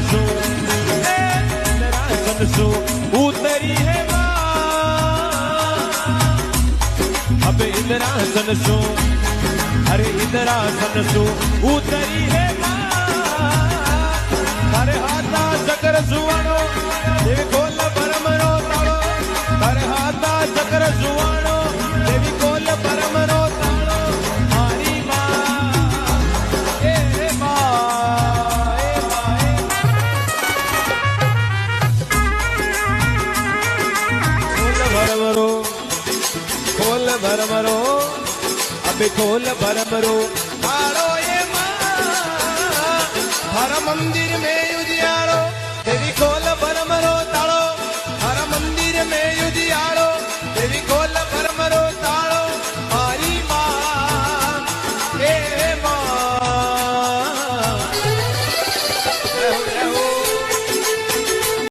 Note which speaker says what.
Speaker 1: सु इंद्रासन सु उतरी है अब इंद्रासन सु अरे इंद्रासन सु उतरी है तारे हाथा चक्र सुवाणो देवी कोल परमरो ताळो तारे हाथा चक्र सुवाणो देवी कोल परमरो ताळो मारी मां ए मां खोल भरमरो अबे खोल भरमरो तारो ये मां हर मंदिर में उजियारो तेरी खोल भर